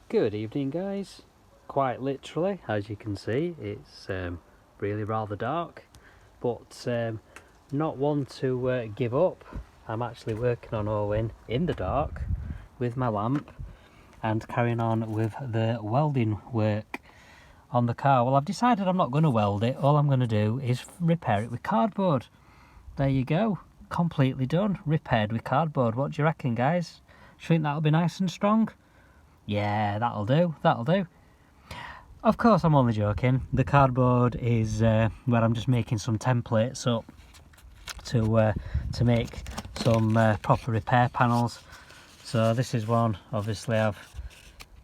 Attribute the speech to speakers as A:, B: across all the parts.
A: Good evening, guys. Quite literally, as you can see, it's really rather dark, but not one to give up. I'm actually working on Orwin in the dark with my lamp and carrying on with the welding work on the car. Well, I've decided I'm not going to weld it. All I'm going to do is repair it with cardboard. There you go, completely done, repaired with cardboard. What do you reckon, guys? Do you think that'll be nice and strong? Yeah, that'll do, that'll do. Of course, I'm only joking. The cardboard is where I'm just making some templates up to make some proper repair panels. So this is one, obviously I've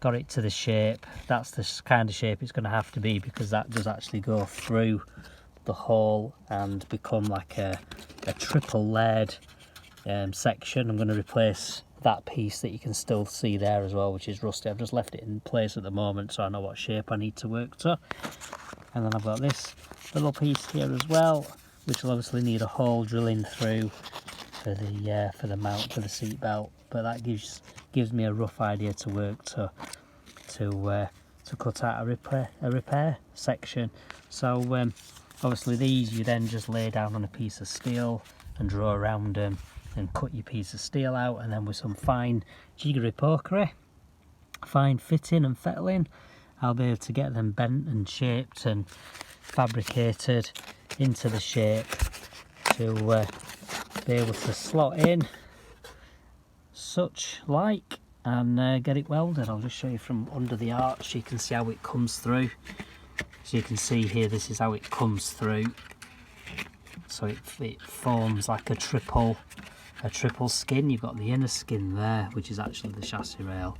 A: got it to the shape. That's the kind of shape it's going to have to be, because that does actually go through the hole and become like a triple layered section. I'm going to replace that piece that you can still see there as well, which is rusty. I've just left it in place at the moment so I know what shape I need to work to. And then I've got this little piece here as well, which will obviously need a hole drilling through for the mount for the seat belt, but that gives me a rough idea to work to cut out a repair section. So obviously these you then just lay down on a piece of steel and draw around them and cut your piece of steel out, and then with some fine jiggery pokery, fine fitting and fettling, I'll be able to get them bent and shaped and fabricated into the shape to be able to slot in such like and get it welded. I'll just show you from under the arch so you can see how it comes through. So you can see here, this is how it comes through. So it forms like a triple skin. You've got the inner skin there, which is actually the chassis rail.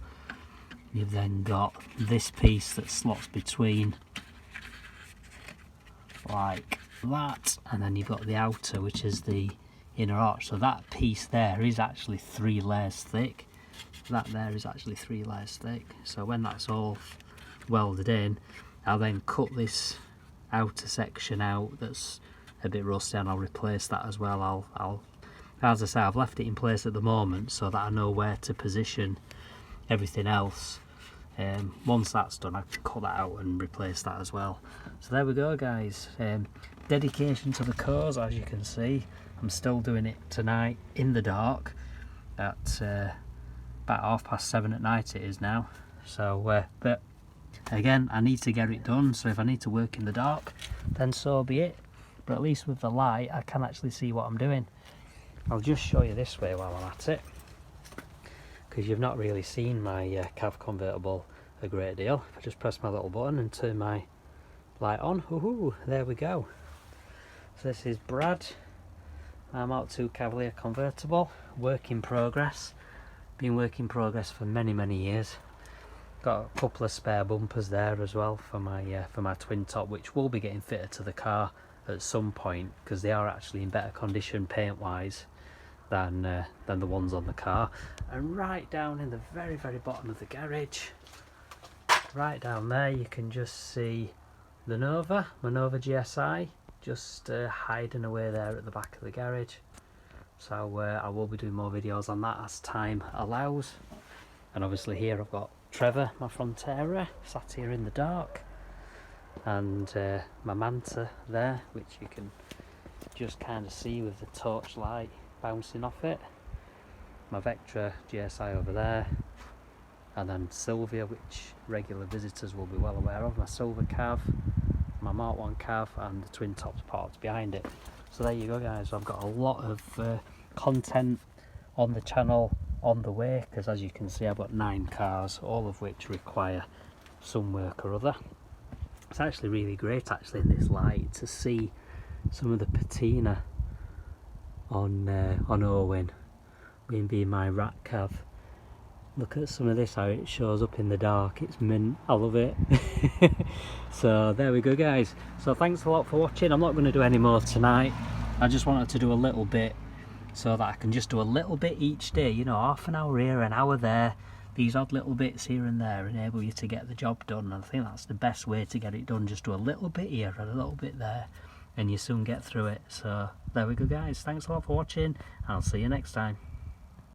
A: You've then got this piece that slots between like that, and then you've got the outer, which is the inner arch. So that piece there is actually 3 layers thick. That there is actually 3 layers thick. So when that's all welded in, I'll then cut this outer section out that's a bit rusty, and I'll replace that as well. I'll as I say, I've left it in place at the moment so that I know where to position everything else. Once that's done, I can cut that out and replace that as well. So there we go, guys. Dedication to the cause, as you can see. I'm still doing it tonight in the dark at about 7:30 at night it is now. So but again, I need to get it done, so if I need to work in the dark, then so be it. But at least with the light I can actually see what I'm doing. I'll just show you this way while I'm at it, because you've not really seen my Cav convertible a great deal. If I just press my little button and turn my light on, woohoo, there we go. So this is Brad, my MOT Cavalier convertible, work in progress. Been work in progress for many years. Got a couple of spare bumpers there as well for my twin top, which will be getting fitted to the car at some point, because they are actually in better condition paint wise than the ones on the car. And right down in the very bottom of the garage, right down there, you can just see the Nova GSI just hiding away there at the back of the garage. So I will be doing more videos on that as time allows. And obviously here I've got Trevor, my Frontera, sat here in the dark, and my Manta there, which you can just kind of see with the torchlight bouncing off it. My Vectra GSI over there, and then Sylvia, which regular visitors will be well aware of, my Silver Cav, my Mark 1 Cav, and the twin tops parts behind it. So there you go, guys. I've got a lot of content on the channel on the way, because as you can see I've got 9 cars, all of which require some work or other. It's actually really great actually in this light to see some of the patina on Orwin, being my rat Cav. Look at some of this, how it shows up in the dark. It's mint. I love it. So there we go, guys. So thanks a lot for watching. I'm not going to do any more tonight. I just wanted to do a little bit so that I can just do a little bit each day, you know, half an hour here, an hour there. These odd little bits here and there enable you to get the job done, and I think that's the best way to get it done. Just do a little bit here and a little bit there, and you soon get through it. So there we go, guys. Thanks a lot for watching, and I'll see you next time.